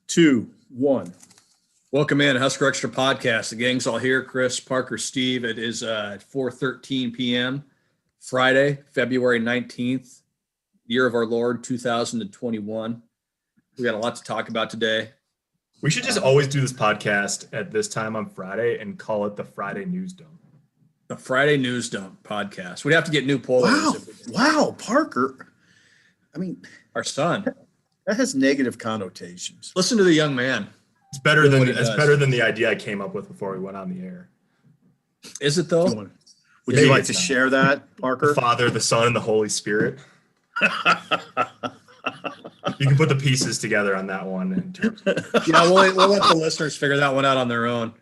2, 1. Welcome in, Husker Extra Podcast. The gang's all here. Chris, Parker, Steve. It is 4:13 p.m. Friday, February 19th, year of our Lord, 2021. We got a lot to talk about today. We should just always do this podcast at this time on Friday and call it the Friday News Dump. The Friday News Dump podcast. We'd have to get new polos. Wow, Parker. I mean, our son. That has negative connotations. Listen to the young man. It's better than the idea I came up with before we went on the air. Is it though? Would you like to share that, Parker? The Father, the Son, and the Holy Spirit. You can put the pieces together on that one. In terms of we'll let the listeners figure that one out on their own.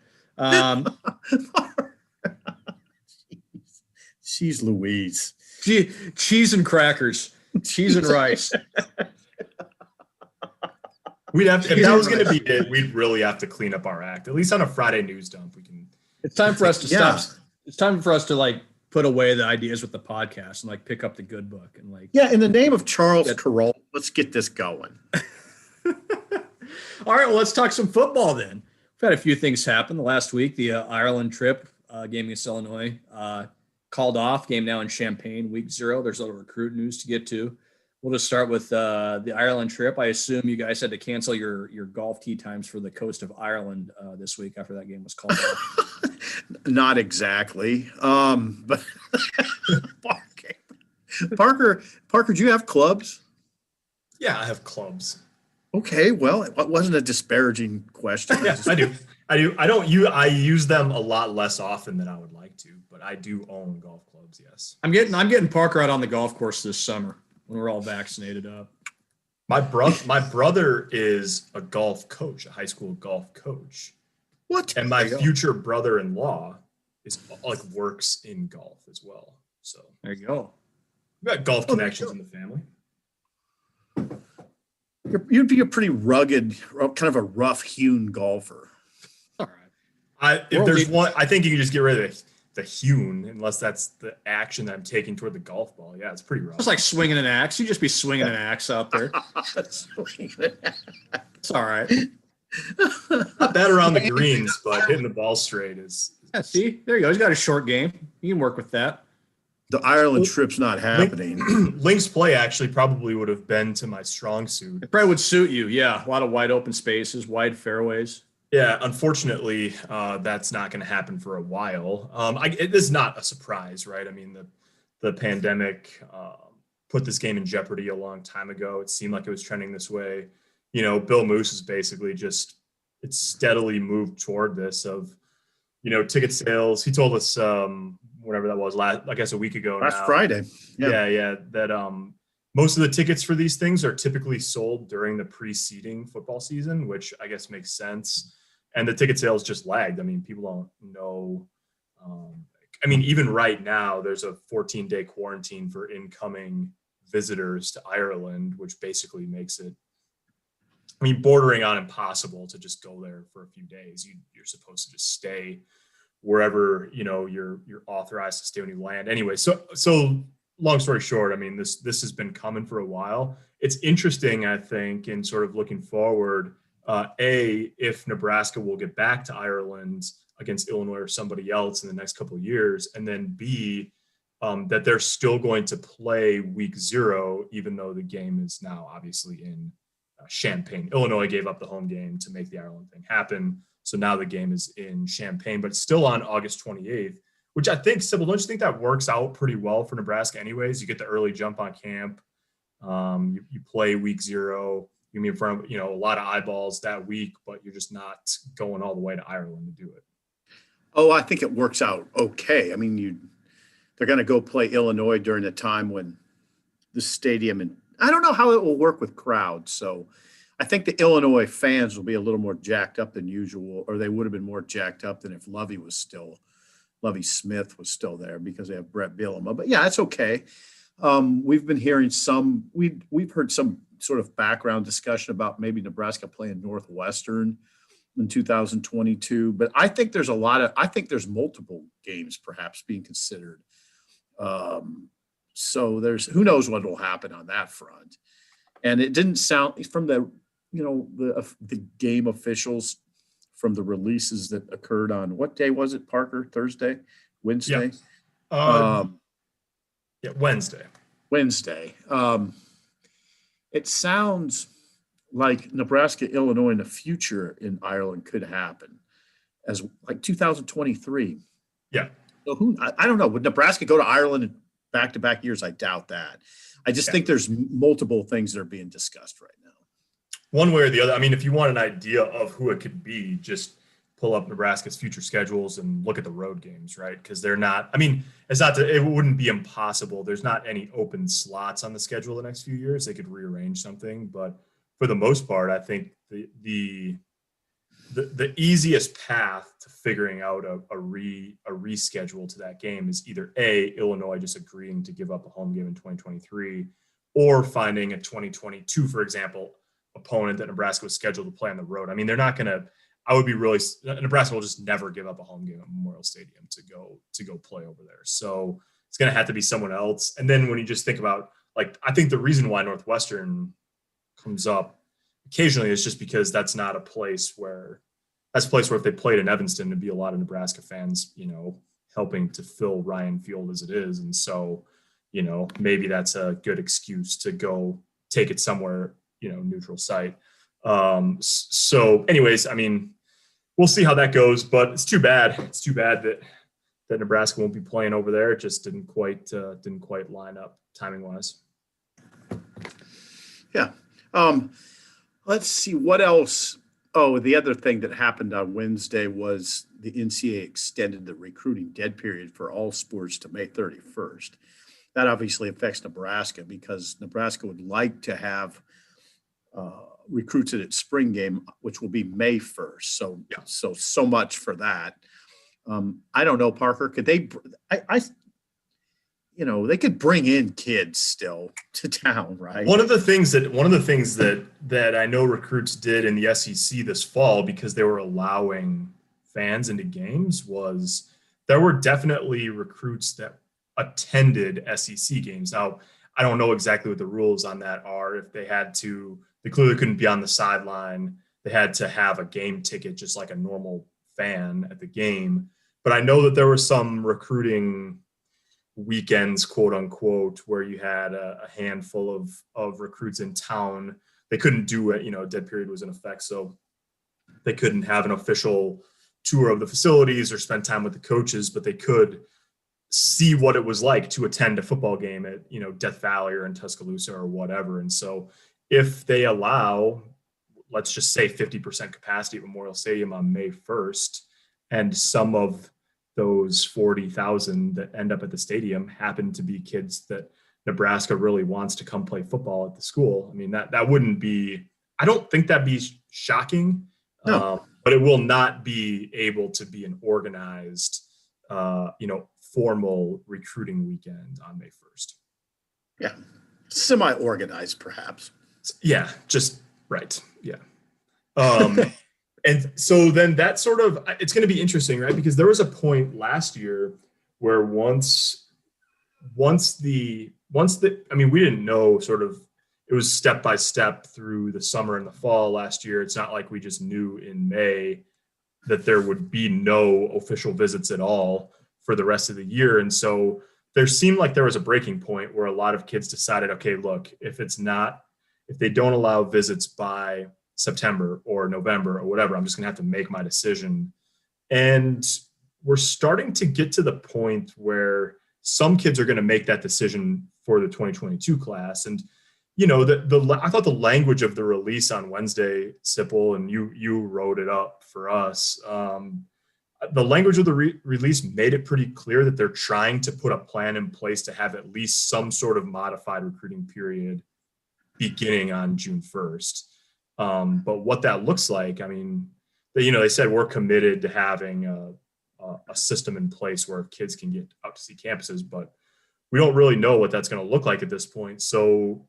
She's Louise. Cheese and crackers. Cheese and rice. We'd have to, if that was going to be it, we'd really have to clean up our act. At least on a Friday news dump, we can. It's time for us to stop. It's time for us to put away the ideas with the podcast and pick up the good book and in the name of Charles Carroll, let's get this going. All right, well, let's talk some football then. We've had a few things happen the last week. The Ireland trip, game against Illinois, called off. Game now in Champaign, week 0. There's a little recruit news to get to. We'll just start with the Ireland trip. I assume you guys had to cancel your golf tee times for the coast of Ireland this week after that game was called off. Not exactly. But Parker, do you have clubs? Yeah, I have clubs. Okay, well, it wasn't a disparaging question. Yeah, I do. I use them a lot less often than I would like to, but I do own golf clubs, yes. I'm getting Parker out on the golf course this summer when we're all vaccinated up. My brother is a golf coach, a high school golf coach. What? And my future brother-in-law is works in golf as well. So there you go. We've got golf connections in the family. You'd be a pretty rugged, kind of a rough-hewn golfer. All right. If there's one, I think you can just get rid of the hewn, unless that's the action that I'm taking toward the golf ball. Yeah, it's pretty rough. It's like swinging an axe. You just be swinging an axe out there. It's all right. Not bad around the greens, but hitting the ball straight is. Yeah, see, there you go. He's got a short game. You can work with that. The Ireland trip's not happening. Links play actually probably would have been to my strong suit. It probably would suit you. Yeah, a lot of wide open spaces, wide fairways. Yeah, unfortunately, that's not going to happen for a while. It is not a surprise, right? I mean, the pandemic put this game in jeopardy a long time ago. It seemed like it was trending this way. Bill Moose is basically it's steadily moved toward this of, ticket sales. He told us whatever that was a week ago. Last Friday. Yeah. That most of the tickets for these things are typically sold during the preceding football season, which I guess makes sense. And the ticket sales just lagged. I mean, people don't know. Even right now, there's a 14-day quarantine for incoming visitors to Ireland, which basically makes it, bordering on impossible to just go there for a few days. You're supposed to just stay wherever, you're authorized to stay when you land. Anyway, so long story short, this has been coming for a while. It's interesting, I think, in sort of looking forward, if Nebraska will get back to Ireland against Illinois or somebody else in the next couple of years, and then B, that they're still going to play week 0, even though the game is now obviously in Champaign. Illinois gave up the home game to make the Ireland thing happen. So now the game is in Champaign, but still on August 28th, which I think, Sipple, don't you think that works out pretty well for Nebraska anyways? You get the early jump on camp. You play week 0. You in front of, a lot of eyeballs that week, but you're just not going all the way to Ireland to do it. Oh, I think it works out okay. They're going to go play Illinois during the time when the stadium, and I don't know how it will work with crowds. So I think the Illinois fans will be a little more jacked up than usual, or they would have been more jacked up than if Lovie Smith was still there, because they have Brett Bielema. But yeah, it's okay. We've been hearing we've heard some sort of background discussion about maybe Nebraska playing Northwestern in 2022, but I think there's multiple games perhaps being considered. So who knows what will happen on that front. And it didn't sound from the the game officials from the releases that occurred on what day was it, Parker? Thursday, Wednesday? Wednesday. Wednesday. It sounds like Nebraska, Illinois in the future in Ireland could happen as like 2023. Yeah. So I don't know. Would Nebraska go to Ireland in back-to-back years? I doubt that. I just think there's multiple things that are being discussed right now. One way or the other. I mean, if you want an idea of who it could be, just pull up Nebraska's future schedules and look at the road games, right? Because they're not, I mean, it wouldn't be impossible. There's not any open slots on the schedule the next few years. They could rearrange something, but for the most part, I think the easiest path to figuring out a reschedule to that game is either Illinois just agreeing to give up a home game in 2023, or finding a 2022, for example, opponent that Nebraska was scheduled to play on the road. I mean, they're not going to. Nebraska will just never give up a home game at Memorial Stadium to go play over there. So it's going to have to be someone else. And then when you just think about, like, I think the reason why Northwestern comes up occasionally is just because that's a place where if they played in Evanston, there'd be a lot of Nebraska fans, helping to fill Ryan Field as it is. And so, maybe that's a good excuse to go take it somewhere, neutral site. So anyways, I mean, we'll see how that goes, but it's too bad. It's too bad that Nebraska won't be playing over there. It just didn't quite line up timing wise. Yeah. Let's see what else. Oh, the other thing that happened on Wednesday was the NCAA extended the recruiting dead period for all sports to May 31st. That obviously affects Nebraska because Nebraska would like to have recruits at its spring game, which will be May 1st. So much for that. I don't know, Parker, could they, they could bring in kids still to town, right? One of the things that I know recruits did in the SEC this fall, because they were allowing fans into games, was there were definitely recruits that attended SEC games. Now, I don't know exactly what the rules on that are. If they clearly couldn't be on the sideline. They had to have a game ticket, just like a normal fan at the game. But I know that there were some recruiting weekends, quote unquote, where you had a handful of recruits in town. They couldn't do it, dead period was in effect. So they couldn't have an official tour of the facilities or spend time with the coaches, but they could see what it was like to attend a football game at, Death Valley or in Tuscaloosa or whatever. And so if they allow, let's just say 50% capacity at Memorial Stadium on May 1st, and some of those 40,000 that end up at the stadium happen to be kids that Nebraska really wants to come play football at the school. I mean, that wouldn't be, I don't think that'd be shocking, no. But it will not be able to be an organized, formal recruiting weekend on May 1st. Yeah. Semi-organized, perhaps. Yeah, just right. Yeah. And so then that sort of, it's going to be interesting, right? Because there was a point last year where once we didn't know sort of, it was step by step through the summer and the fall last year. It's not like we just knew in May that there would be no official visits at all for the rest of the year. And so there seemed like there was a breaking point where a lot of kids decided, okay, look, if they don't allow visits by September or November or whatever, I'm just going to have to make my decision. And we're starting to get to the point where some kids are going to make that decision for the 2022 class. And, I thought the language of the release on Wednesday, Sipple, and you wrote it up for us. The language of the release made it pretty clear that they're trying to put a plan in place to have at least some sort of modified recruiting period beginning on June 1st. But what that looks like, I mean, they said we're committed to having a system in place where kids can get out to see campuses, but we don't really know what that's going to look like at this point. So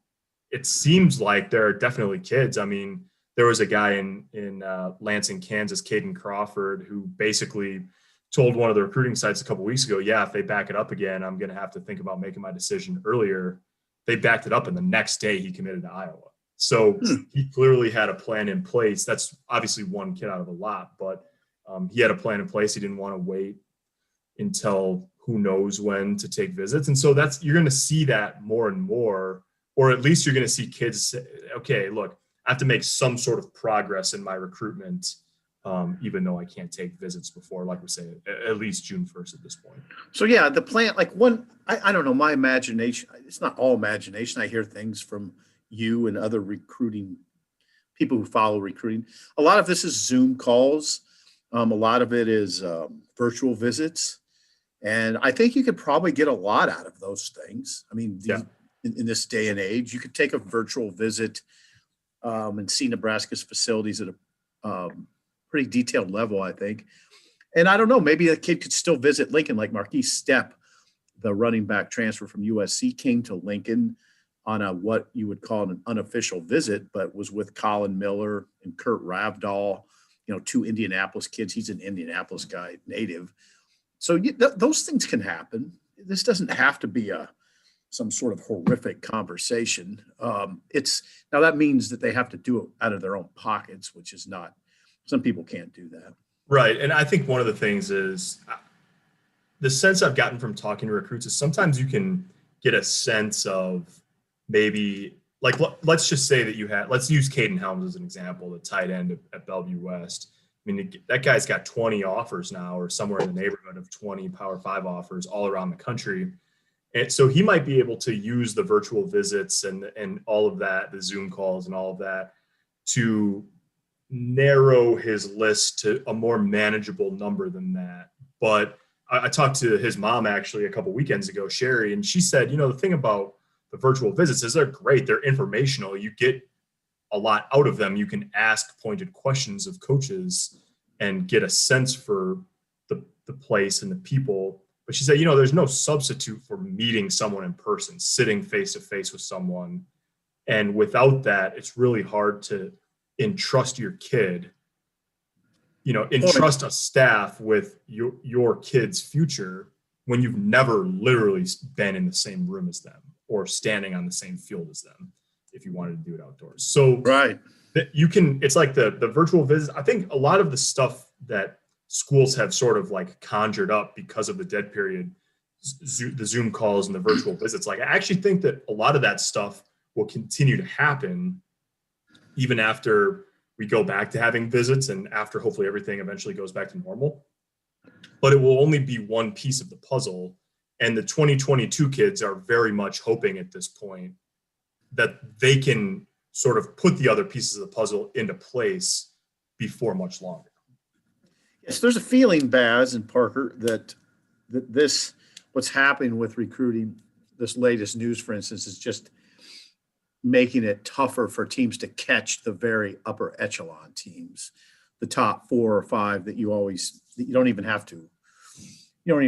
it seems like there are definitely kids. I mean, there was a guy in Lansing, Kansas, Caden Crawford, who basically told one of the recruiting sites a couple of weeks ago, yeah, if they back it up again, I'm going to have to think about making my decision earlier. They backed it up, and the next day he committed to Iowa. So he clearly had a plan in place. That's obviously one kid out of a lot, but he had a plan in place. He didn't want to wait until who knows when to take visits. And so you're going to see that more and more, or at least you're going to see kids say, okay, look, I have to make some sort of progress in my recruitment, even though I can't take visits before, like we say, at least June 1st at this point. So yeah, the plan, like I don't know, my imagination, it's not all imagination. I hear things from you and other recruiting people who follow recruiting. A lot of this is Zoom calls. A lot of it is virtual visits. And I think you could probably get a lot out of those things. I mean, in this day and age, you could take a virtual visit and see Nebraska's facilities at a pretty detailed level, I think. And I don't know, maybe a kid could still visit Lincoln, like Marquise Stepp, the running back transfer from USC, came to Lincoln on what you would call an unofficial visit, but was with Colin Miller and Kurt Ravdahl, two Indianapolis kids. He's an Indianapolis guy, native. So those things can happen. This doesn't have to be some sort of horrific conversation. Now that means that they have to do it out of their own pockets, which is not, some people can't do that. Right. And I think one of the things is the sense I've gotten from talking to recruits is sometimes you can get a sense of maybe, like, let's just say that let's use Caden Helms as an example, the tight end at Bellevue West. I mean, that guy's got 20 offers now, or somewhere in the neighborhood of 20 Power 5 offers all around the country. And so he might be able to use the virtual visits and all of that, the Zoom calls and all of that, to narrow his list to a more manageable number than that. But I talked to his mom actually a couple weekends ago, Sherry, and she said, the thing about the virtual visits is they're great. They're informational. You get a lot out of them. You can ask pointed questions of coaches and get a sense for the place and the people. But she said, there's no substitute for meeting someone in person, sitting face to face with someone. And without that, it's really hard to entrust your kid, entrust a staff with your kid's future when you've never literally been in the same room as them or standing on the same field as them, if you wanted to do it outdoors. So right, it's like the virtual visit. I think a lot of the stuff that schools have sort of like conjured up because of the dead period, the Zoom calls and the virtual visits, like I actually think that a lot of that stuff will continue to happen even after we go back to having visits and after hopefully everything eventually goes back to normal. But it will only be one piece of the puzzle. And the 2022 kids are very much hoping at this point that they can sort of put the other pieces of the puzzle into place before much longer. Yes, there's a feeling, Baz and Parker, that this, what's happening with recruiting, this latest news, for instance, is just making it tougher for teams to catch the very upper echelon teams, the top 4 or 5 that you don't even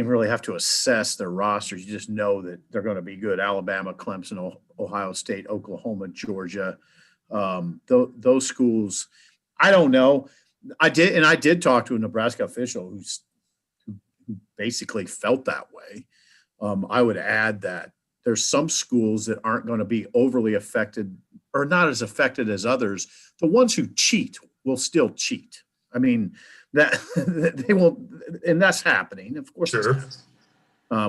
really have to assess their rosters. You just know that they're going to be good. Alabama, Clemson, Ohio State, Oklahoma, Georgia, those schools. I don't know. I did talk to a Nebraska official who basically felt that way. I would add that there's some schools that aren't going to be overly affected or not as affected as others. The ones who cheat will still cheat. I mean, that they won't, and that's happening. Of course, sure.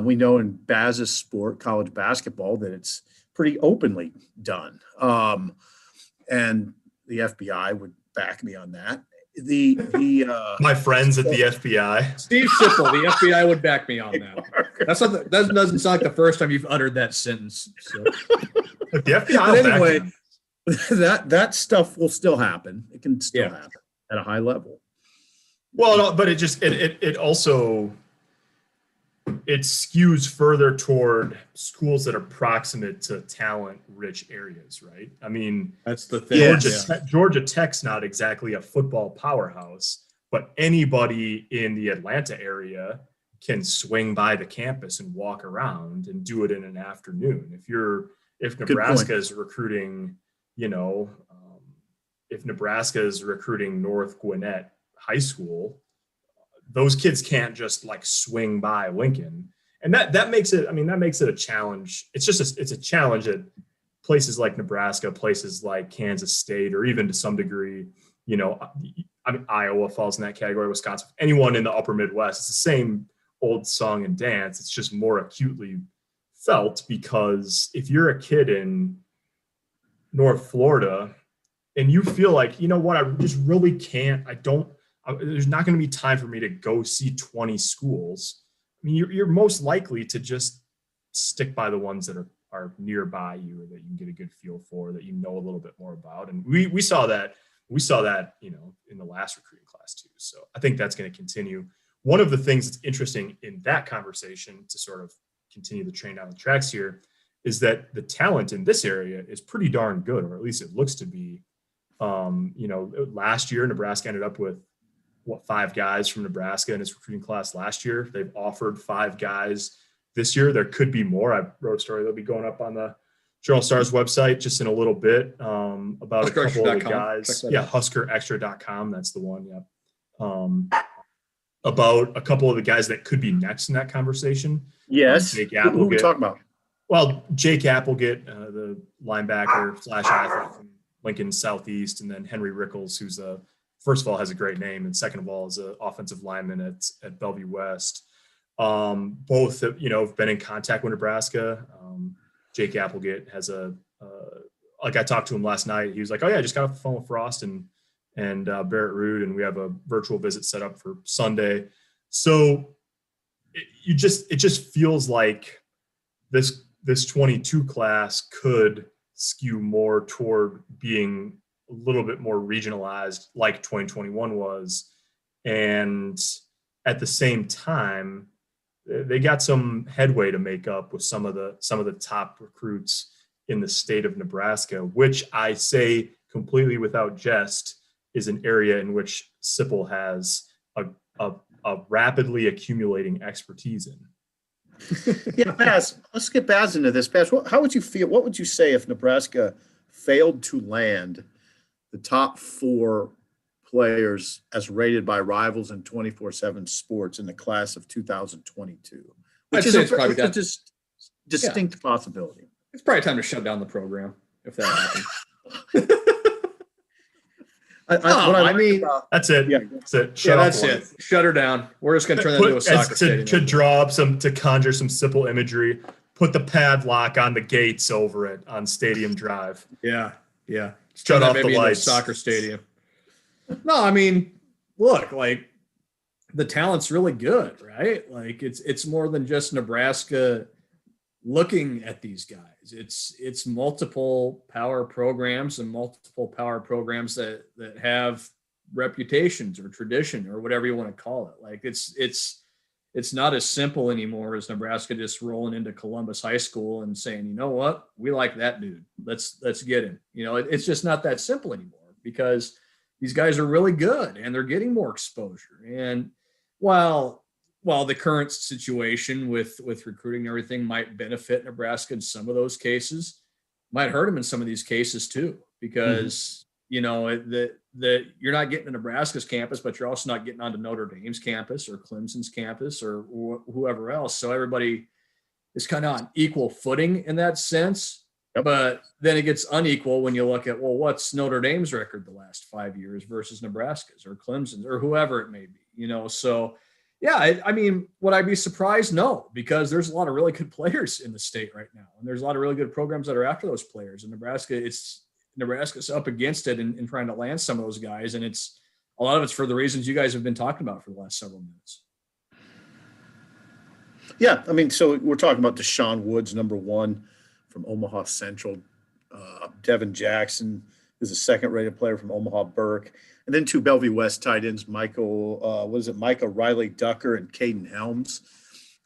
We know in Baz's sport, college basketball, that it's pretty openly done. And the FBI would back me on that. My friends at the FBI. Steve Sipple, the FBI would back me on that. That doesn't sound like the first time you've uttered that sentence. So. Look, the FBI. But anyway, that stuff will still happen. It can still happen at a high level. Well, but it also skews further toward schools that are proximate to talent-rich areas, right? I mean, that's the thing. Georgia Tech's not exactly a football powerhouse, but anybody in the Atlanta area can swing by the campus and walk around and do it in an afternoon. If Nebraska is recruiting, if Nebraska is recruiting North Gwinnett High School, those kids can't just like swing by Lincoln. And that makes it a challenge. It's a challenge that places like Nebraska, places like Kansas State, or even to some degree, I mean, Iowa falls in that category, Wisconsin, anyone in the upper Midwest, it's the same old song and dance. It's just more acutely felt, because if you're a kid in North Florida and you feel like, you know what, I just really can't, there's not going to be time for me to go see 20 schools. I mean, you're most likely to just stick by the ones that are nearby you, or that you can get a good feel for, that you know a little bit more about. And we saw that, in the last recruiting class too. So I think that's going to continue. One of the things that's interesting in that conversation, to sort of continue the train down the tracks here, is that the talent in this area is pretty darn good, or at least it looks to be. Last year, Nebraska ended up with 5 guys from Nebraska in its recruiting class last year. They've offered 5 guys this year. There could be more. I wrote a story that'll be going up on the Journal Star's website just in a little bit, about a couple of the guys. Yeah, HuskerExtra.com. That's the one. Yeah. About a couple of the guys that could be next in that conversation. Yes. Jake Who are we talking about? Well, Jake Applegate, the linebacker / athlete from Lincoln Southeast, and then Henry Rickles, who's first of all has a great name, and second of all is an offensive lineman at Bellevue West. Both have been in contact with Nebraska. Jake Applegate has like I talked to him last night. He was like, "Oh yeah, I just got off the phone with Frost and Barrett Ruud, and we have a virtual visit set up for Sunday." So it just feels like this 22 class could skew more toward being a little bit more regionalized, like 2021 was, and at the same time, they got some headway to make up with some of the top recruits in the state of Nebraska, which I say completely without jest is an area in which Sipple has a rapidly accumulating expertise in. Yeah, Baz, let's get Baz into this. Baz, how would you feel? What would you say if Nebraska failed to land the top 4 players as rated by Rivals and 24/7 Sports in the class of 2022, which is a distinct possibility. It's probably time to shut down the program if that happens. That's it. Yeah, that's it. That's it. Shut her down. We're just going to turn that into a soccer stadium. To conjure some Sipple imagery, put the padlock on the gates over it on Stadium Drive. Yeah. Shut off the lights. Soccer stadium. No, I mean, look, like the talent's really good, right? Like it's more than just Nebraska looking at these guys. It's multiple power programs and multiple power programs that have reputations or tradition or whatever you want to call it. Like it's not as simple anymore as Nebraska just rolling into Columbus High School and saying, you know what, we like that dude. Let's get him. It's just not that simple anymore, because these guys are really good and they're getting more exposure. And while the current situation with recruiting and everything might benefit Nebraska in some of those cases, might hurt them in some of these cases too, because that you're not getting to Nebraska's campus, but you're also not getting onto Notre Dame's campus or Clemson's campus or whoever else. So everybody is kind of on equal footing in that sense. Yep. But then it gets unequal when you look at, well, what's Notre Dame's record the last 5 years versus Nebraska's or Clemson's or whoever it may be, So, yeah, I mean, would I be surprised? No, because there's a lot of really good players in the state right now. And there's a lot of really good programs that are after those players. And Nebraska's up against it in trying to land some of those guys. And a lot of it's for the reasons you guys have been talking about for the last several minutes. Yeah, I mean, so we're talking about Deshaun Woods, number 1 from Omaha Central. Devin Jackson is a second-rated player from Omaha Burke. And then 2 Bellevue West tight ends, Micah Riley Ducker and Caden Helms.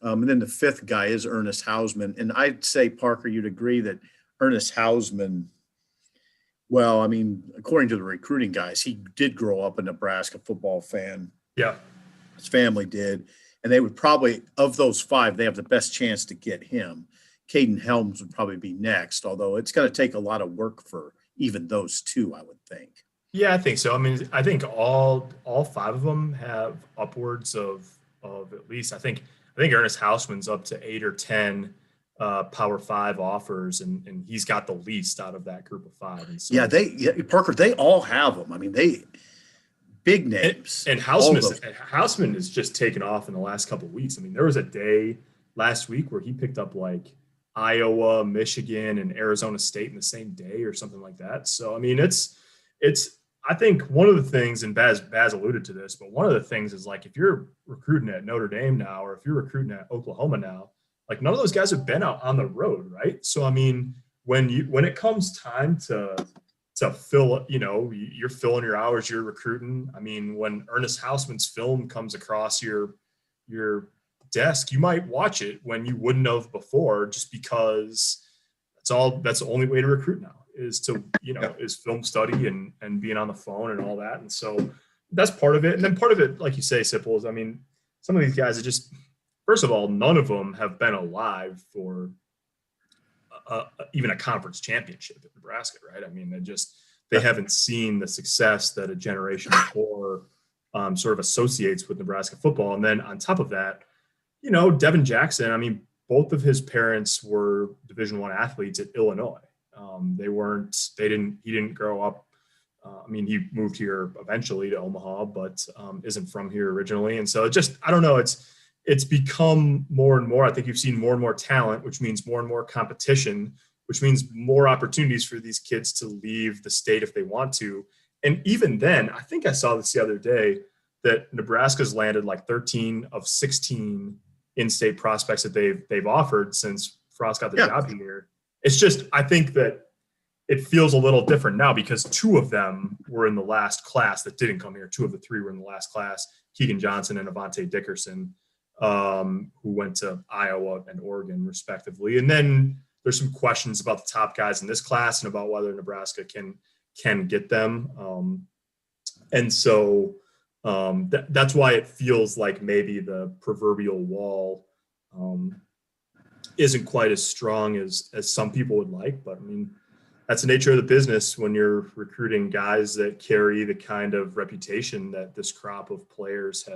And then the 5th guy is Ernest Hausman. And I'd say, Parker, you'd agree that Ernest Hausman, well, I mean, according to the recruiting guys, he did grow up a Nebraska football fan. Yeah. His family did. And they would probably, of those 5, they have the best chance to get him. Caden Helms would probably be next, although it's going to take a lot of work for even those 2, I would think. Yeah, I think so. I mean, I think all 5 of them have upwards of at least, I think Ernest Hausman's up to 8 or 10 Power 5 offers, and he's got the least out of that group of 5. And so, Parker, they all have them. I mean, big names. And Houseman is just taken off in the last couple of weeks. I mean, there was a day last week where he picked up like Iowa, Michigan, and Arizona State in the same day or something like that. So, I mean, it's I think one of the things, and Baz alluded to this, but one of the things is like if you're recruiting at Notre Dame now, or if you're recruiting at Oklahoma now, like none of those guys have been out on the road, right? So, I mean, when it comes time to fill, you're filling your hours, you're recruiting. I mean, when Ernest Houseman's film comes across your desk, you might watch it when you wouldn't have before, just because that's the only way to recruit now is to, is film study and being on the phone and all that. And so that's part of it. And then part of it, like you say, Sipple, is, I mean, some of these guys are just, first of all, none of them have been alive for even a conference championship at Nebraska, right? I mean, they haven't seen the success that a generation before sort of associates with Nebraska football. And then on top of that, Devin Jackson, I mean, both of his parents were Division I athletes at Illinois. He didn't grow up. I mean, he moved here eventually to Omaha, but isn't from here originally. And so I don't know. It's become more and more. I think you've seen more and more talent, which means more and more competition, which means more opportunities for these kids to leave the state if they want to. And even then, I think I saw this the other day that Nebraska's landed like 13 of 16 in-state prospects that they've offered since Frost got the job here. It's just, I think that it feels a little different now because 2 of them were in the last class that didn't come here. 2 of the 3 were in the last class, Keegan Johnson and Avante Dickerson, who went to Iowa and Oregon respectively. And then there's some questions about the top guys in this class and about whether Nebraska can get them. And so that's why it feels like maybe the proverbial wall isn't quite as strong as some people would like. But I mean, that's the nature of the business when you're recruiting guys that carry the kind of reputation that this crop of players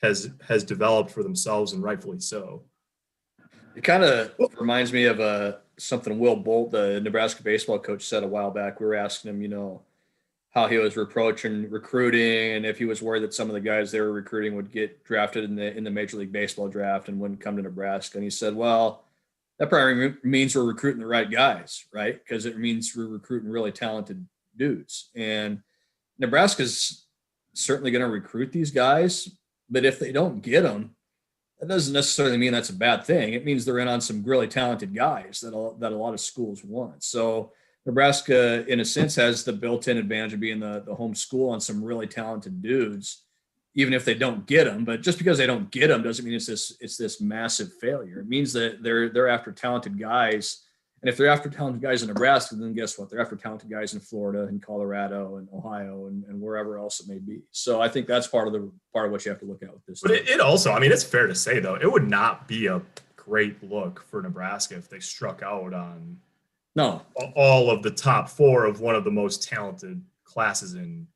has developed for themselves, and rightfully so. It kind of reminds me of something Will Bolt, the Nebraska baseball coach, said a while back. We were asking him, how he was approaching recruiting and if he was worried that some of the guys they were recruiting would get drafted in the Major League Baseball draft and wouldn't come to Nebraska. And he said, well, that probably means we're recruiting the right guys, right? Because it means we're recruiting really talented dudes. And Nebraska's certainly going to recruit these guys, but if they don't get them, that doesn't necessarily mean that's a bad thing. It means they're in on some really talented guys that a lot of schools want. So Nebraska, in a sense, has the built-in advantage of being the home school on some really talented dudes, even if they don't get them. But just because they don't get them doesn't mean it's this massive failure. It means that they're after talented guys. And if they're after talented guys in Nebraska, then guess what? They're after talented guys in Florida and Colorado and Ohio and wherever else it may be. So I think that's part of what you have to look at with this. But it also, I mean, it's fair to say, though, it would not be a great look for Nebraska if they struck out on all of the top 4 of one of the most talented classes in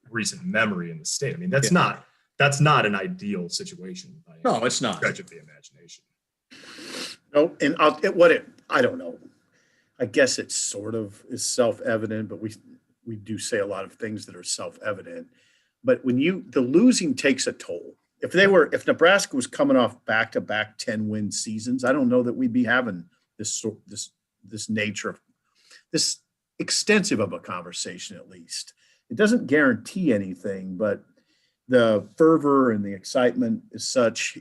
recent memory in the state. I mean, that's not an ideal situation. No, it's not. Stretch of the imagination. No, and I don't know. I guess it sort of is self-evident, but we do say a lot of things that are self-evident. But when the losing takes a toll. If Nebraska was coming off back-to-back 10-win seasons, I don't know that we'd be having this nature of this extensive of a conversation. At least it doesn't guarantee anything, but the fervor and the excitement is such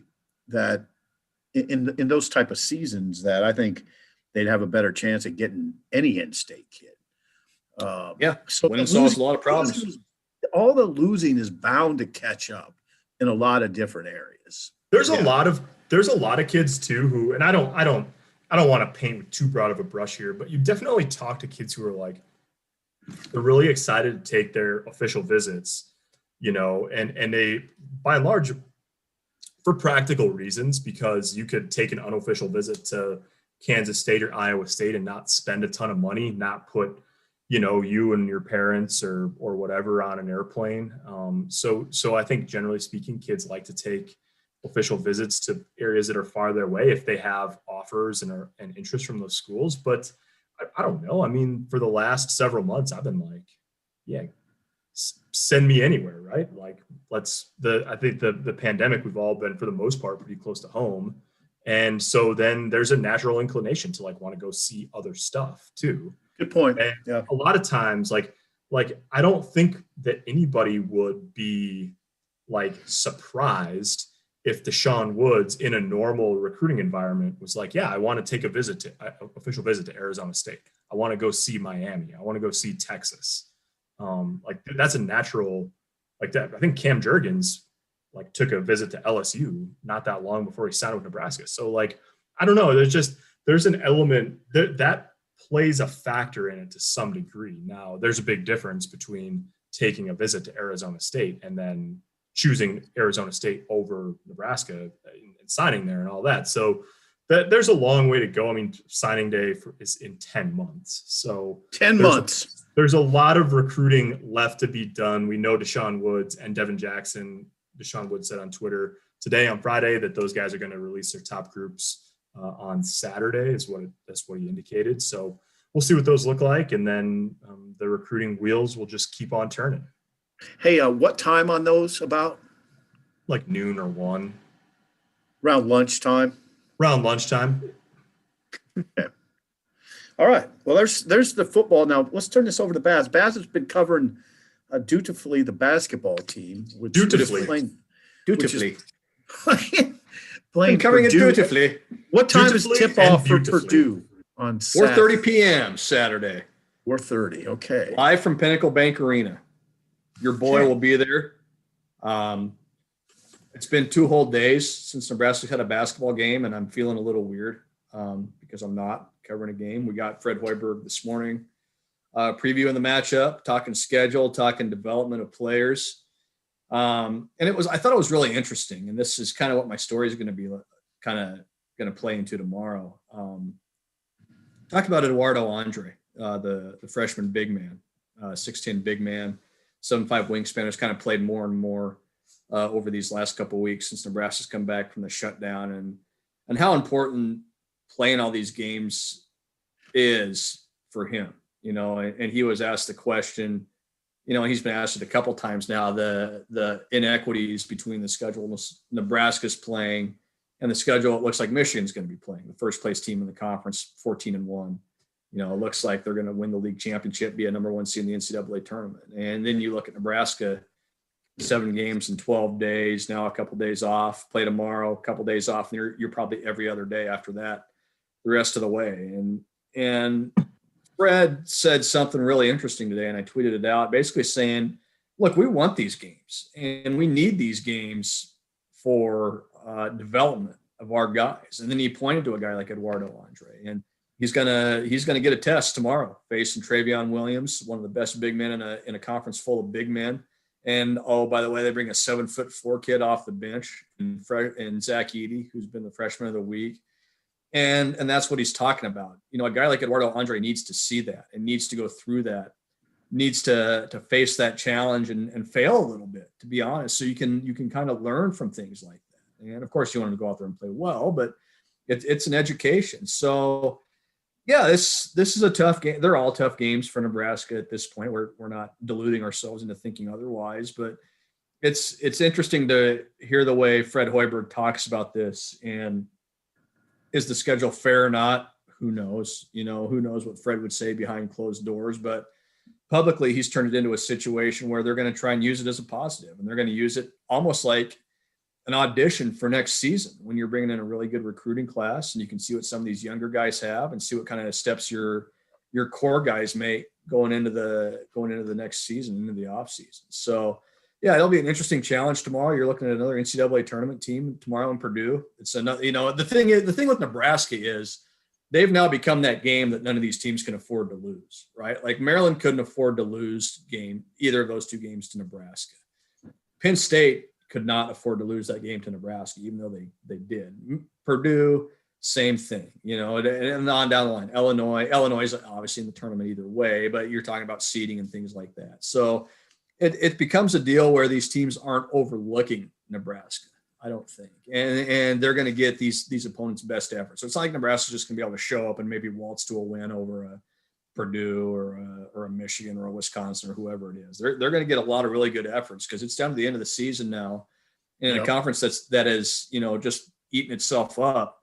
that in those type of seasons that I think they'd have a better chance at getting any in-state kid. So winning solves a lot of problems. All the losing is bound to catch up in a lot of different areas. There's a lot of kids too who, and I don't want to paint with too broad of a brush here, but you definitely talk to kids who are like, they're really excited to take their official visits, and they, by and large, for practical reasons, because you could take an unofficial visit to Kansas State or Iowa State and not spend a ton of money, not put, you and your parents or whatever on an airplane. So I think generally speaking, kids like to take official visits to areas that are farther away if they have offers and interest from those schools. But I don't know. I mean, for the last several months, I've been like, yeah, send me anywhere, right? Like, I think the pandemic, we've all been, for the most part, pretty close to home. And so then there's a natural inclination to like want to go see other stuff too. Good point. And yeah. A lot of times, like I don't think that anybody would be like surprised if Deshaun Woods in a normal recruiting environment was like, yeah, I want to take official visit to Arizona State. I want to go see Miami. I want to go see Texas. Like that's a natural, like that. I think Cam Jurgens like took a visit to LSU not that long before he signed with Nebraska. So like, I don't know. There's an element that plays a factor in it to some degree. Now there's a big difference between taking a visit to Arizona State and then choosing Arizona State over Nebraska and signing there and all that. So there's a long way to go. I mean, signing day is in 10 months. So 10 months. There's a lot of recruiting left to be done. We know Deshaun Woods and Devin Jackson. Deshaun Woods said on Twitter today, on Friday, that those guys are going to release their top groups on Saturday that's what he indicated. So we'll see what those look like. And then the recruiting wheels will just keep on turning. Hey, what time on those about? Like noon or 1. Around lunchtime. Around lunchtime. Okay. All right. Well, there's the football. Now let's turn this over to Baz. Baz has been covering dutifully the basketball team. Dutifully. Playing covering Purdue. it dutifully. What time is tip off for beautifully. Purdue on 4:30 p.m. Saturday. 4:30. Okay. Live from Pinnacle Bank Arena. Your boy will be there. It's been 2 whole days since Nebraska's had a basketball game, and I'm feeling a little weird because I'm not covering a game. We got Fred Hoiberg this morning previewing the matchup, talking schedule, talking development of players. And I thought it was really interesting. And this is kind of what my story is going to be kind of going to play into tomorrow. Talk about Eduardo Andre, the freshman big man, 6'10" big man, 7'5" wingspan, has kind of played more and more over these last couple of weeks since Nebraska's come back from the shutdown, and how important playing all these games is for him, and he was asked the question, he's been asked it a couple times now, the inequities between the schedule Nebraska's playing and the schedule it looks like Michigan's going to be playing, the first place team in the conference, 14-1. It looks like they're going to win the league championship, be a number 1 seed in the NCAA tournament. And then you look at Nebraska, 7 games in 12 days, now a couple of days off, play tomorrow, a couple of days off, and you're probably every other day after that, the rest of the way. And Fred said something really interesting today, and I tweeted it out, basically saying, look, we want these games, and we need these games for development of our guys. And then he pointed to a guy like Eduardo Andre, and he's gonna get a test tomorrow facing Travion Williams, one of the best big men in a conference full of big men. And by the way, they bring a 7'4" kid off the bench and Zach Edey, who's been the freshman of the week. And that's what he's talking about. A guy like Eduardo Andre needs to see that and needs to go through that, needs to face that challenge and fail a little bit, to be honest. So you can kind of learn from things like that. And of course you want to go out there and play well, but it's an education. So yeah, this is a tough game. They're all tough games for Nebraska at this point. We're not deluding ourselves into thinking otherwise, but it's interesting to hear the way Fred Hoiberg talks about this. And is the schedule fair or not? Who knows? Who knows what Fred would say behind closed doors, but publicly he's turned it into a situation where they're going to try and use it as a positive, and they're going to use it almost like an audition for next season when you're bringing in a really good recruiting class, and you can see what some of these younger guys have and see what kind of steps your core guys make going into the next season, into the off season. So yeah, it'll be an interesting challenge tomorrow. You're looking at another NCAA tournament team tomorrow in Purdue. It's another, the thing with Nebraska is they've now become that game that none of these teams can afford to lose, right? Like Maryland couldn't afford to lose either of those 2 games to Nebraska. Penn State could not afford to lose that game to Nebraska, even though they did. Purdue, same thing, and on down the line. Illinois is obviously in the tournament either way, but you're talking about seeding and things like that. So it becomes a deal where these teams aren't overlooking Nebraska. I don't think. And they're going to get these opponents' best efforts. So it's not like Nebraska's just going to be able to show up and maybe waltz to a win over a Purdue or a Michigan or a Wisconsin or whoever it is. They're going to get a lot of really good efforts because it's down to the end of the season now in a conference that is, just eating itself up.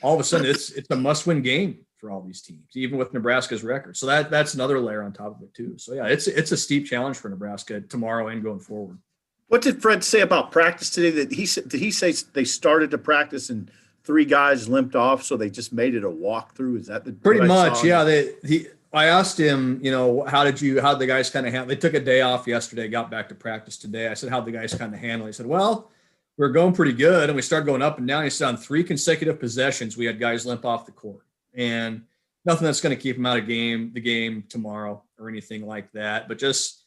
All of a sudden it's a must-win game for all these teams, even with Nebraska's record. So that's another layer on top of it too. So yeah, it's a steep challenge for Nebraska tomorrow and going forward. What did Fred say about practice today? Did he say they started to practice and 3 guys limped off, so they just made it a walkthrough? Is that pretty much? Yeah. I asked him, how'd the guys kind of handle? They took a day off yesterday, got back to practice today. I said, how'd the guys kind of handle? He said, well, we're going pretty good, and we started going up and down. He said on 3 consecutive possessions, we had guys limp off the court, and nothing that's going to keep them out of the game tomorrow or anything like that. But just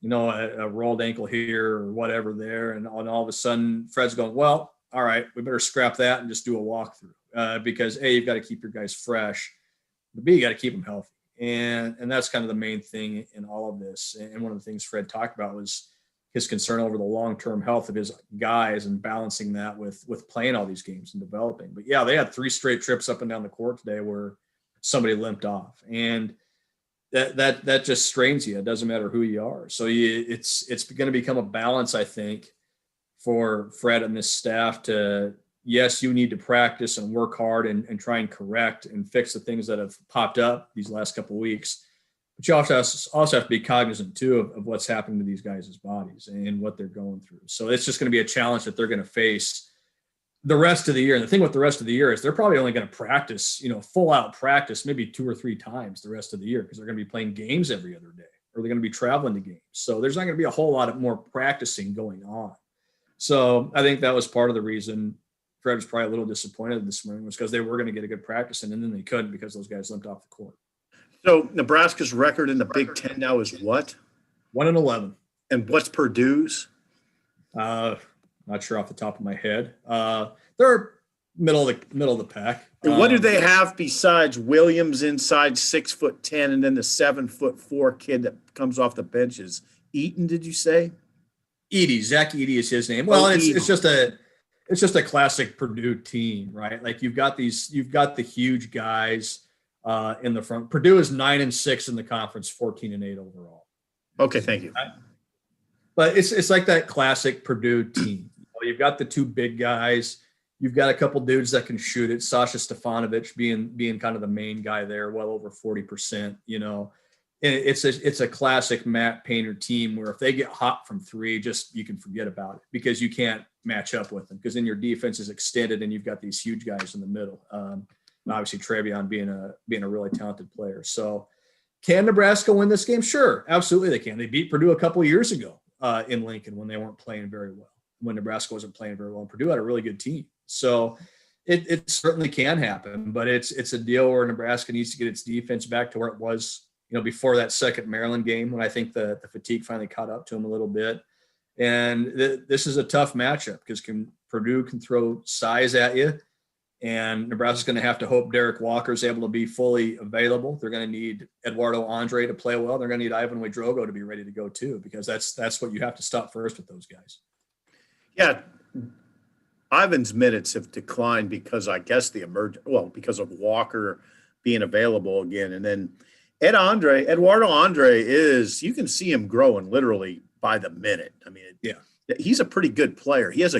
a rolled ankle here or whatever there, and all of a sudden, Fred's going, well, all right, we better scrap that and just do a walkthrough because A, you've got to keep your guys fresh, but B, you got to keep them healthy. And that's kind of the main thing in all of this. And one of the things Fred talked about was his concern over the long-term health of his guys and balancing that with playing all these games and developing. But yeah, they had 3 straight trips up and down the court today where somebody limped off, and that just strains you. It doesn't matter who you are. So it's going to become a balance, I think, for Fred and this staff to, yes, you need to practice and work hard and try and correct and fix the things that have popped up these last couple of weeks. But you also have to be cognizant, too, of what's happening to these guys' bodies and what they're going through. So it's just going to be a challenge that they're going to face the rest of the year. And the thing with the rest of the year is they're probably only going to practice, full out practice, maybe 2 or 3 times the rest of the year because they're going to be playing games every other day or they're going to be traveling to games. So there's not going to be a whole lot of more practicing going on. So I think that was part of the reason Fred was probably a little disappointed this morning was because they were going to get a good practice and then they couldn't because those guys limped off the court. So Nebraska's record in the Big Ten now is what? 1-11. And what's Purdue's? Not sure off the top of my head. They're middle of the pack. And what do they have besides Williams inside 6'10" and then the 7'4" kid that comes off the benches? Eaton, did you say? Zach Edey is his name. Well, it's just a classic Purdue team, right? Like you've got the huge guys in the front. Purdue is 9-6 in the conference, 14-8 overall. Okay, thank you. But it's like that classic Purdue team. You've got the 2 big guys. You've got a couple dudes that can shoot it. Sasha Stefanovic being kind of the main guy there, well over 40%. And it's a classic Matt Painter team where if they get hot from 3, just you can forget about it because you can't match up with them because then your defense is extended and you've got these huge guys in the middle. And obviously Trevion being a really talented player. So can Nebraska win this game? Sure, absolutely they can. They beat Purdue a couple of years ago in Lincoln when they weren't playing very well. When Nebraska wasn't playing very well, and Purdue had a really good team. So it certainly can happen, but it's a deal where Nebraska needs to get its defense back to where it was, before that second Maryland game when I think the fatigue finally caught up to them a little bit. And this is a tough matchup because Purdue can throw size at you, and Nebraska's going to have to hope Derek Walker is able to be fully available. They're going to need Eduardo Andre to play well. They're going to need Ivan Wadrogo to be ready to go too, because that's what you have to stop first with those guys. Yeah, Ivan's minutes have declined because I guess because of Walker being available again. And then Eduardo Andre you can see him growing literally by the minute. I mean, he's a pretty good player. He has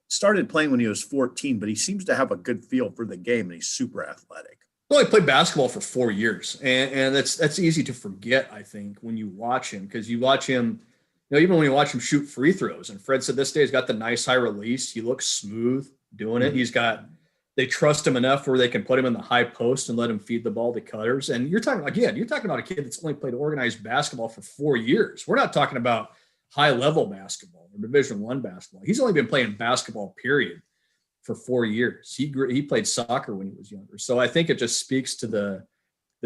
started playing when he was 14, but he seems to have a good feel for the game and he's super athletic. Well, he played basketball for 4 years and that's easy to forget, I think, when you watch him, because you watch him, even when you watch him shoot free throws, and Fred said this day he's got the nice high release. He looks smooth doing it. They trust him enough where they can put him in the high post and let him feed the ball to cutters. And you're talking about a kid that's only played organized basketball for 4 years. We're not talking about high level basketball or Division I basketball. He's only been playing basketball period for 4 years. He played soccer when he was younger. So I think it just speaks to the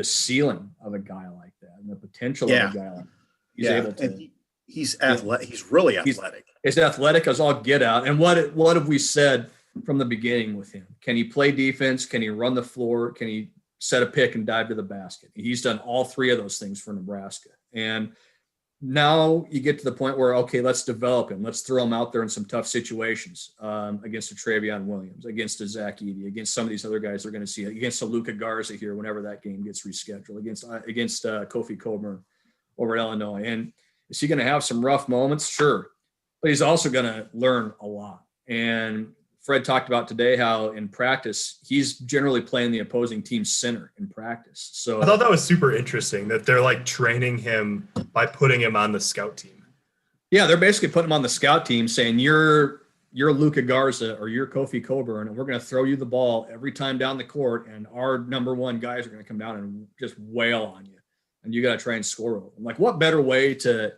ceiling of a guy like that and the potential of a guy like that. He's able to. He's athletic. He's really athletic. He's athletic as all get out. And what have we said from the beginning with him? Can he play defense? Can he run the floor? Can he set a pick and dive to the basket? He's done all 3 of those things for Nebraska. And now you get to the point where, okay, let's develop him. Let's throw him out there in some tough situations against a Travion Williams, against a Zach Edey, against some of these other guys they're going to see, against a Luka Garza here whenever that game gets rescheduled, against Kofi Coburn over at Illinois. And is he going to have some rough moments? Sure. But he's also going to learn a lot. And Fred talked about today how in practice, he's generally playing the opposing team's center in practice. So I thought that was super interesting that they're like training him by putting him on the scout team. Yeah, they're basically putting him on the scout team saying, you're Luka Garza or you're Kofi Coburn, and we're going to throw you the ball every time down the court, and our number one guys are going to come down and just wail on you, and you got to try and score over them. Like, what better way to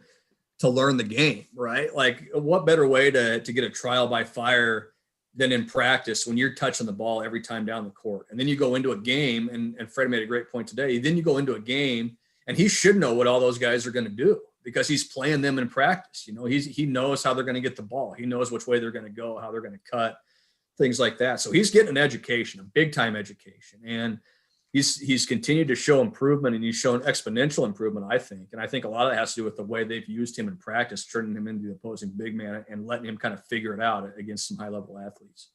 learn the game, right? Like, what better way to get a trial by fire than in practice when you're touching the ball every time down the court. And then you go into a game, and Fred made a great point today. Then you go into a game, and he should know what all those guys are going to do because he's playing them in practice. You know, he knows how they're going to get the ball. He knows which way they're going to go, how they're going to cut, things like that. So he's getting an education, a big time education. And he's continued to show improvement, and he's shown exponential improvement, I think. And I think a lot of that has to do with the way they've used him in practice, turning him into the opposing big man and letting him kind of figure it out against some high-level athletes.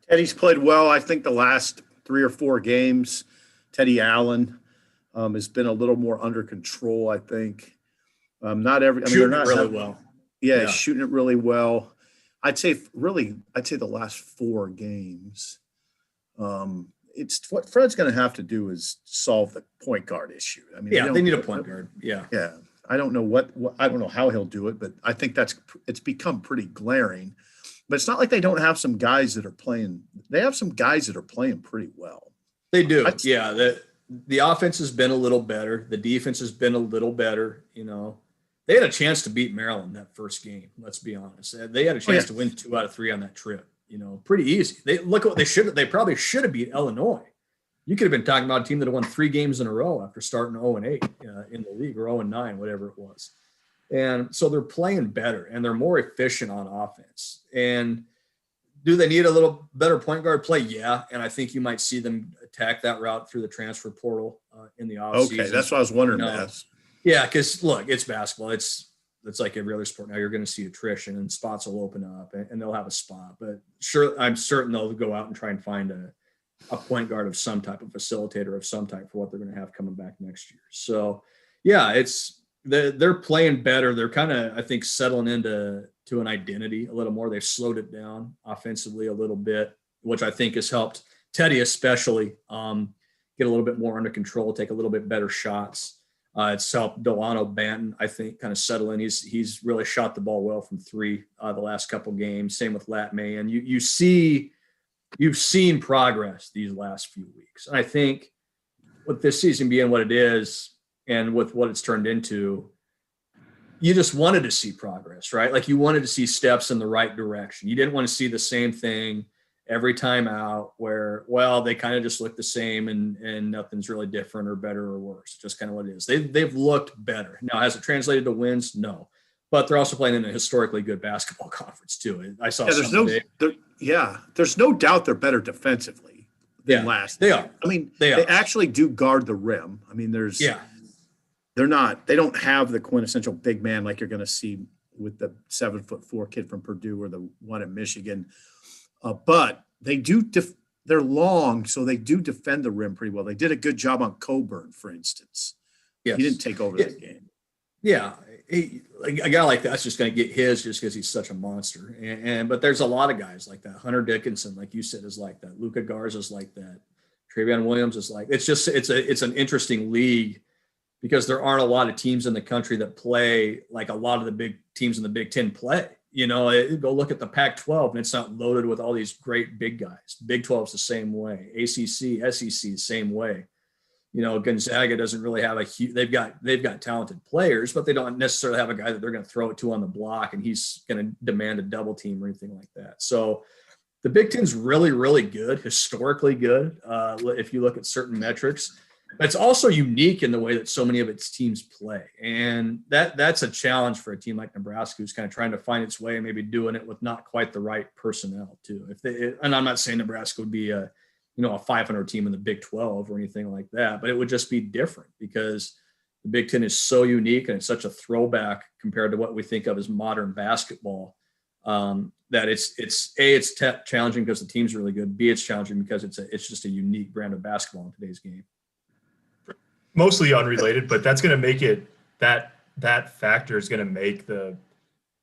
Teddy's played well. I think the last 3 or 4 games, Teddy Allen has been a little more under control, I think. Shooting it really well. Yeah, shooting it really well. I'd say the last 4 games. It's what Fred's going to have to do is solve the point guard issue. I mean, they need a point guard. Yeah. I don't know I don't know how he'll do it, but I think it's become pretty glaring. But it's not like they don't have some guys that are playing. They have some guys that are playing pretty well. They do. The offense has been a little better. The defense has been a little better. You know, they had a chance to beat Maryland that first game. Let's be honest. They had a chance to win 2 out of 3 on that trip. You know, pretty easy. They probably should have beat Illinois. You could have been talking about a team that had won 3 games in a row after starting 0-8 in the league, or 0-9, whatever it was. And so they're playing better and they're more efficient on offense. And do they need a little better point guard play? Yeah. And I think you might see them attack that route through the transfer portal in the offseason. Okay, that's what I was wondering. Yeah, because look, it's basketball. It's like every other sport now. You're going to see attrition and spots will open up and they'll have a spot. But sure, I'm certain they'll go out and try and find a point guard of some type, of facilitator of some type for what they're going to have coming back next year. So, yeah, they're playing better. They're kind of, I think, settling into an identity a little more. They've slowed it down offensively a little bit, which I think has helped Teddy especially get a little bit more under control, take a little bit better shots. It's helped Delano Banton, I think, kind of settle in. He's really shot the ball well from 3 the last couple games. Same with Lat May. And you've seen progress these last few weeks. And I think with this season being what it is and with what it's turned into, you just wanted to see progress, right? Like you wanted to see steps in the right direction. You didn't want to see the same thing every time out where, well, they kind of just look the same and nothing's really different or better or worse. Just kind of what it is. They've looked better. Now, has it translated to wins? No. But they're also playing in a historically good basketball conference too. I saw there's no doubt they're better defensively than last. They are. I mean, they actually do guard the rim. I mean, they don't have the quintessential big man like you're going to see with the 7'4" kid from Purdue or the one at Michigan. But they do. They're long, so they do defend the rim pretty well. They did a good job on Coburn, for instance. Yes. He didn't take over that game. Yeah, a guy like that's just going to get his just because he's such a monster. But there's a lot of guys like that. Hunter Dickinson, like you said, is like that. Luka Garza is like that. Travion Williams is like. It's an interesting league because there aren't a lot of teams in the country that play like a lot of the big teams in the Big Ten play. You know, go look at the Pac-12 and it's not loaded with all these great big guys. Big 12's the same way. ACC, SEC, same way. You know, Gonzaga doesn't really have they've got talented players, but they don't necessarily have a guy that they're going to throw it to on the block and he's going to demand a double team or anything like that. So the Big Ten's really, really good, historically good. If you look at certain metrics, but it's also unique in the way that so many of its teams play. And that's a challenge for a team like Nebraska, who's kind of trying to find its way and maybe doing it with not quite the right personnel too. And I'm not saying Nebraska would be a 500 team in the Big 12 or anything like that, but it would just be different because the Big Ten is so unique and it's such a throwback compared to what we think of as modern basketball, that it's challenging because the team's really good. B, it's challenging because it's just a unique brand of basketball in today's game. Mostly unrelated, but that's going to make it that factor is going to make the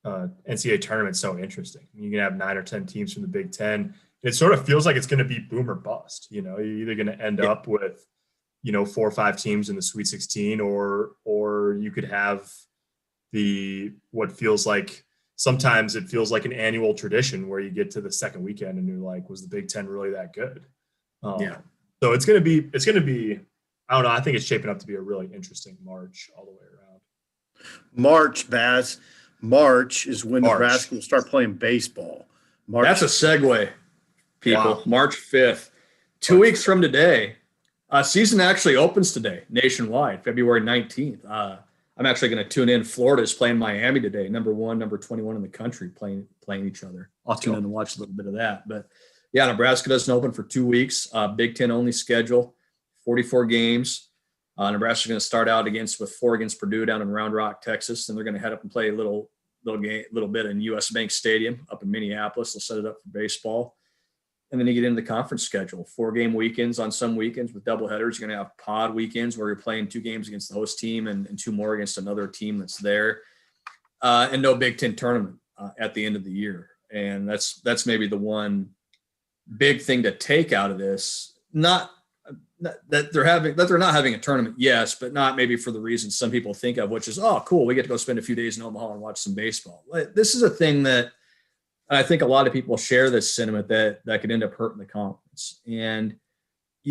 NCAA tournament so interesting. You can have 9 or 10 teams from the Big Ten. It sort of feels like it's going to be boom or bust. You're either going to end up with 4 or 5 teams in the Sweet 16, or you could have what feels like sometimes it feels like an annual tradition where you get to the second weekend and you're like, was the Big Ten really that good? So it's going to be, I don't know. I think it's shaping up to be a really interesting March all the way around. March is when Nebraska will start playing baseball. That's a segue, people. Wow. March 5th, 2 weeks from today. Season actually opens today nationwide, February 19th. I'm actually going to tune in. Florida is playing Miami today, number 1, number 21 in the country, playing each other. I'll tune in and watch a little bit of that. But yeah, Nebraska doesn't open for 2 weeks. Big Ten only schedule, 44 games. Nebraska's going to start out with 4 against Purdue down in Round Rock, Texas, and they're going to head up and play a little bit in U.S. Bank Stadium up in Minneapolis. They'll set it up for baseball. And then you get into the conference schedule, 4-game weekends on some weekends with doubleheaders. You're going to have pod weekends where you're playing 2 games against the host team and 2 more against another team that's there. And no Big Ten tournament at the end of the year. And that's maybe the one big thing to take out of this. Not that they're not having a tournament, yes, but not maybe for the reasons some people think of, which is, oh, cool, we get to go spend a few days in Omaha and watch some baseball. This is a thing that I think a lot of people share this sentiment that could end up hurting the conference. And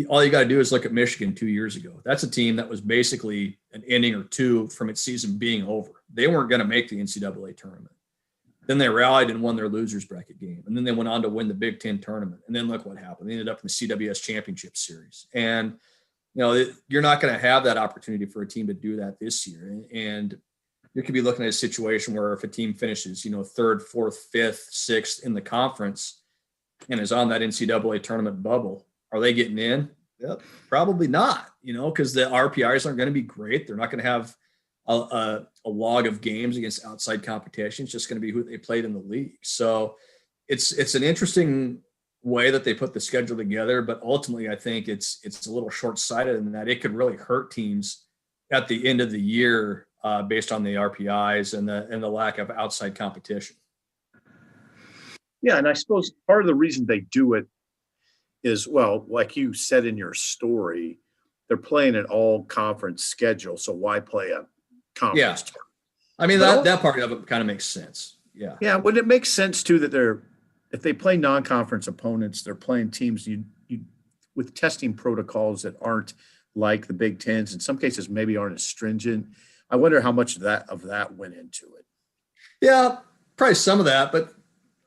all you got to do is look at Michigan 2 years ago. That's a team that was basically an inning or 2 from its season being over. They weren't going to make the NCAA tournament. Then they rallied and won their losers bracket game. And then they went on to win the Big Ten tournament. And then look what happened. They ended up in the CWS championship series. And, you're not going to have that opportunity for a team to do that this year. And you could be looking at a situation where if a team finishes, 3rd, 4th, 5th, 6th in the conference and is on that NCAA tournament bubble, are they getting in? Yep, probably not, because the RPIs aren't going to be great. They're not going to have a log of games against outside competition. It's just going to be who they played in the league. So it's an interesting way that they put the schedule together, but ultimately I think it's a little short-sighted in that it could really hurt teams at the end of the year based on the RPIs and the lack of outside competition. Yeah, and I suppose part of the reason they do it is, well, like you said in your story, they're playing an all-conference schedule, so why play a conference tournament? I mean, that part of it kind of makes sense. Yeah. Yeah, would it make sense too that if they play non-conference opponents, they're playing teams you with testing protocols that aren't like the Big Tens, in some cases maybe aren't as stringent. I wonder how much of that went into it. Yeah, probably some of that, but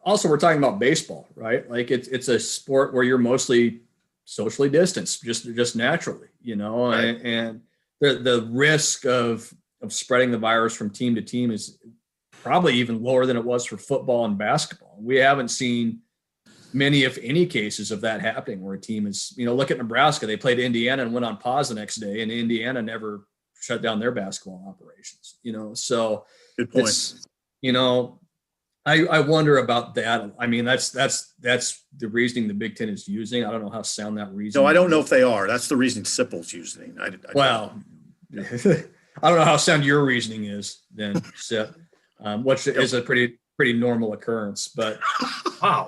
also we're talking about baseball, right? Like it's a sport where you're mostly socially distanced, just naturally, right. And the risk of spreading the virus from team to team is probably even lower than it was for football and basketball. We haven't seen many, if any, cases of that happening where a team is, look at Nebraska. They played Indiana and went on pause the next day, and Indiana never shut down their basketball operations, so good point. I wonder about that. I mean, that's the reasoning the Big Ten is using. I don't know how sound that reasoning. No, I don't know if they are. That's the reasoning Sipple's using. I don't know how sound your reasoning is then, Sip, which is a pretty normal occurrence. But wow.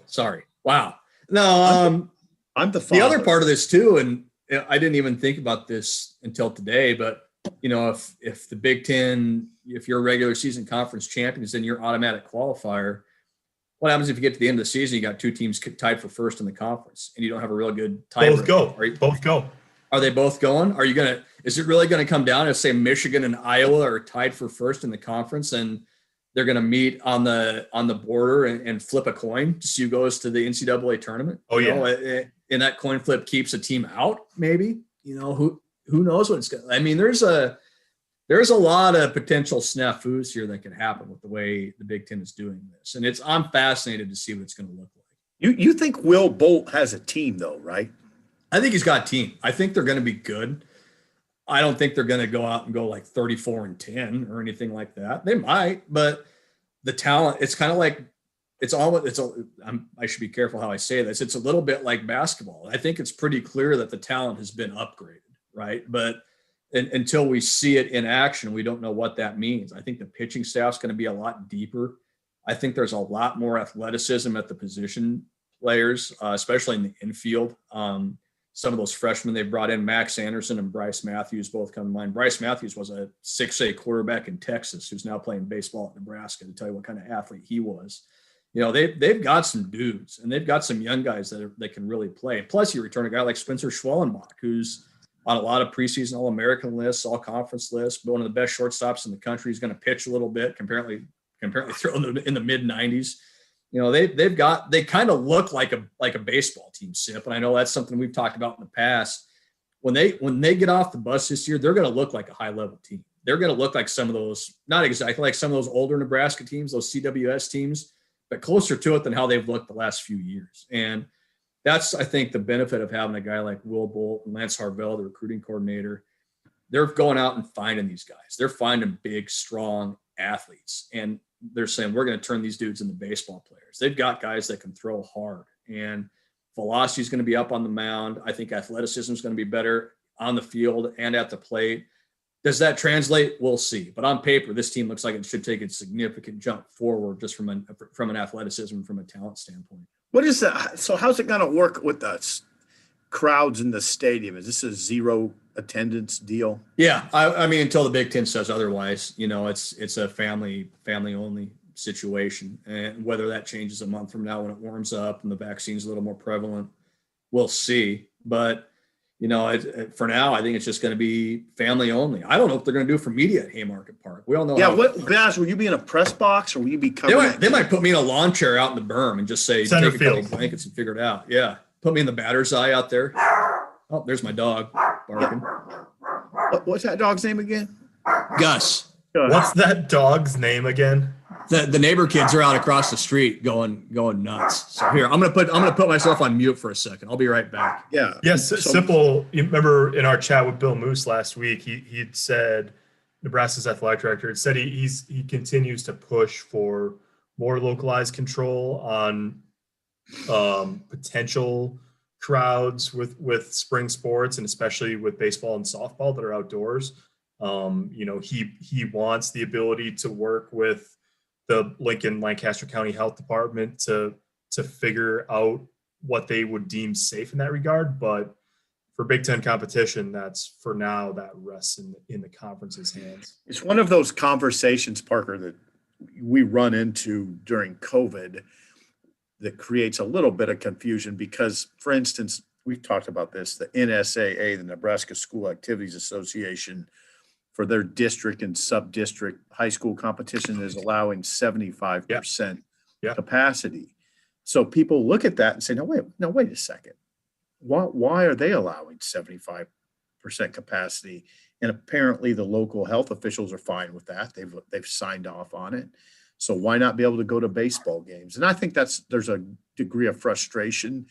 Sorry. Wow. No, I'm the father. The other part of this too, and I didn't even think about this until today, but if the Big Ten, if you're a regular season conference champions, then you're automatic qualifier. What happens if you get to the end of the season, you got 2 teams tied for first in the conference and you don't have a real good tiebreaker? Both go. Are they both going? Is it really going to come down if, say, Michigan and Iowa are tied for first in the conference and they're going to meet on the border and flip a coin to see who goes to the NCAA tournament? And that coin flip keeps a team out, maybe. Who knows what it's going to. I mean, there's a lot of potential snafus here that could happen with the way the Big Ten is doing this. And I'm fascinated to see what it's going to look like. You think Will Bolt has a team though, right? I think he's got a team. I think they're going to be good. I don't think they're going to go out and go like 34-10 or anything like that. They might, but the talent, it's kind of like, I should be careful how I say this. It's a little bit like basketball. I think it's pretty clear that the talent has been upgraded, right? But until we see it in action, we don't know what that means. I think the pitching staff's going to be a lot deeper. I think there's a lot more athleticism at the position players, especially in the infield. Some of those freshmen they've brought in, Max Anderson and Bryce Matthews, both come to mind. Bryce Matthews was a 6A quarterback in Texas who's now playing baseball at Nebraska, to tell you what kind of athlete he was. They've got some dudes, and they've got some young guys that can really play. Plus, you return a guy like Spencer Schwellenbach, who's on a lot of preseason All-American lists, all-conference lists, but one of the best shortstops in the country. He's going to pitch a little bit, comparatively thrown in the mid-90s. They kind of look like a baseball team, Sip, and I know that's something we've talked about in the past. When they get off the bus this year, they're going to look like a high-level team. They're going to look like some of those, not exactly like some of those older Nebraska teams, those CWS teams, but closer to it than how they've looked the last few years. And that's, I think, the benefit of having a guy like Will Bolt and Lance Harvell, the recruiting coordinator. They're going out and finding these guys. They're finding big, strong athletes. And they're saying, we're going to turn these dudes into baseball players. They've got guys that can throw hard, and velocity is going to be up on the mound. I think athleticism is going to be better on the field and at the plate. Does that translate? We'll see. But on paper, this team looks like it should take a significant jump forward just from an athleticism, from a talent standpoint. What is that? So how's it going to work with the crowds in the stadium? Is this a zero attendance deal? Yeah. I mean, until the Big Ten says otherwise, it's a family only situation. And whether that changes a month from now when it warms up and the vaccine's a little more prevalent, we'll see. But for now, I think it's just going to be family only. I don't know if they're going to do it for media at Haymarket Park. We all know. Yeah. Baz, will you be in a press box, or will you be covering? They might put me in a lawn chair out in the berm and just say, center take field, a couple blankets and figure it out. Yeah. Put me in the batter's eye out there. Oh, there's my dog barking. What's that dog's name again? Gus. What's that dog's name again? The neighbor kids are out across the street going nuts. So here, I'm gonna put myself on mute for a second. I'll be right back. Yeah. Yes, Sipple. You remember in our chat with Bill Moose last week, he'd said, Nebraska's athletic director had said he continues to push for more localized control on potential crowds with spring sports, and especially with baseball and softball that are outdoors. He wants the ability to work with the Lincoln Lancaster County Health Department to figure out what they would deem safe in that regard. But for Big Ten competition, that's for now, that rests in the conference's hands. It's one of those conversations, Parker, that we run into during COVID that creates a little bit of confusion because, for instance, we've talked about this, the NSAA, the Nebraska School Activities Association, for their district and sub-district high school competition is allowing 75% capacity. So people look at that and say, no, wait a second. Why are they allowing 75% capacity? And apparently the local health officials are fine with that. They've signed off on it. So why not be able to go to baseball games? And I think there's a degree of frustration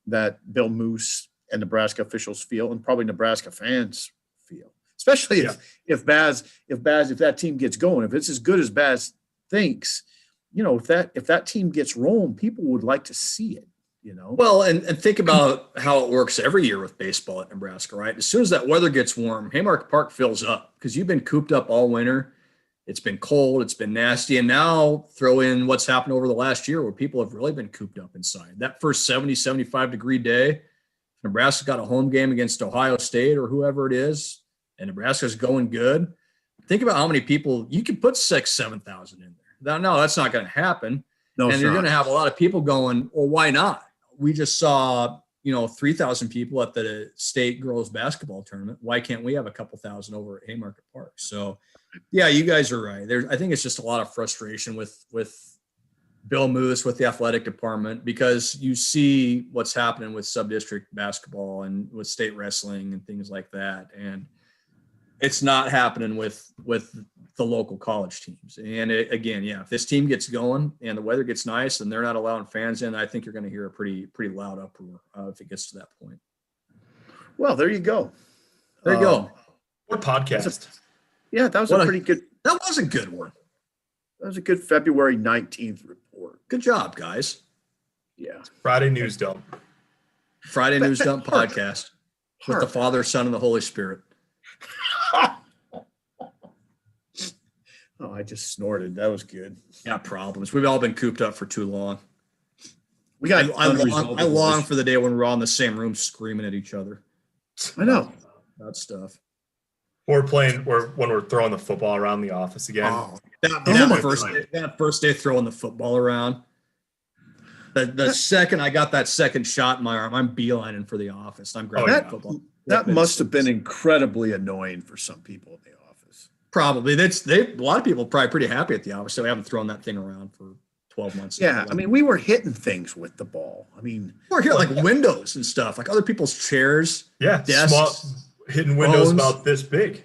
that Bill Moose and Nebraska officials feel, and probably Nebraska fans feel. Especially if that team gets going, if it's as good as Baz thinks, if that team gets rolling, people would like to see it, Well, and think about how it works every year with baseball at Nebraska, right? As soon as that weather gets warm, Haymarket Park fills up because you've been cooped up all winter. It's been cold, it's been nasty, and now throw in what's happened over the last year where people have really been cooped up inside. That first 70, 75-degree day, Nebraska got a home game against Ohio State or whoever it is, and Nebraska's going good. Think about how many people you could put 6,000, 7,000 in there. No, that's not going to happen. No, and you're going to have a lot of people going, well, why not? We just saw, 3,000 people at the state girls basketball tournament. Why can't we have a couple thousand over at Haymarket Park? So, yeah, you guys are right. I think it's just a lot of frustration with Bill Moose, with the athletic department, because you see what's happening with sub-district basketball and with state wrestling and things like that. And it's not happening with the local college teams. And if this team gets going and the weather gets nice and they're not allowing fans in, I think you're going to hear a pretty loud uproar if it gets to that point. Well, there you go. There you go. What podcast? Yeah, that was What a a- pretty good. That was a good one. That was a good February 19th report. Good job, guys. Yeah. Friday news dump. Friday News Dump Hark. podcast with the Hark. Father, Son, and the Holy Spirit. Oh, I just snorted. That was good. Yeah, problems. We've all been cooped up for too long. We got. I unresolved long issues. for the day when we're all in the same room screaming at each other I know. about stuff. Or when we're throwing the football around the office again. Oh, that my first day throwing the football around. The second I got that second shot in my arm, I'm beelining for the office. I'm grabbing that- the football. That must have been incredibly annoying for some people in the office. Probably. A lot of people are probably pretty happy at the office. So we haven't thrown that thing around for 12 months. Yeah, I mean, we were hitting things with the ball. I mean, we're here like windows and stuff, like other people's chairs. Yeah, desks, small hidden windows phones. about this big.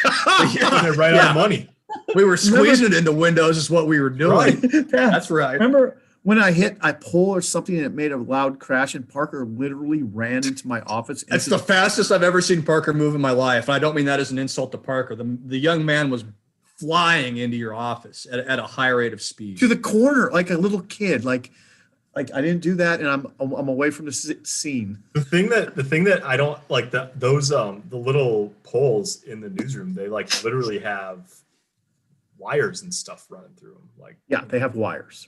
Putting it right on the money. We were squeezing it into windows is what we were doing. Right. That's right. Remember when I pulled or something and it made a loud crash and Parker literally ran into my office? That's the fastest I've ever seen Parker move in my life. I don't mean that as an insult to Parker. The young man was flying into your office at a high rate of speed. to the corner like a little kid. Like I didn't do that, and I'm away from the scene. The thing that I don't like the little poles in the newsroom, they like literally have wires and stuff running through them. Like, Yeah, they have wires.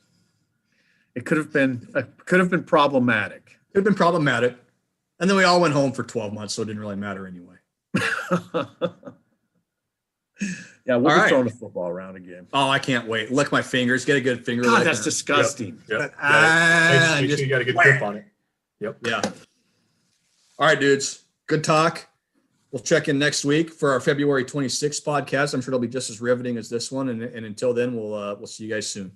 It could have been problematic. It had been problematic. And then we all went home for 12 months, so it didn't really matter anyway. Yeah, we'll All be right. throwing the football around again. Oh, I can't wait. Lick my fingers. Get a good finger. God, lick that's there. disgusting. Yep. Make Make just sure you got a good grip on it. Yep. Yeah. All right, dudes. Good talk. We'll check in next week for our February 26th podcast. I'm sure it'll be just as riveting as this one. And until then, we'll see you guys soon.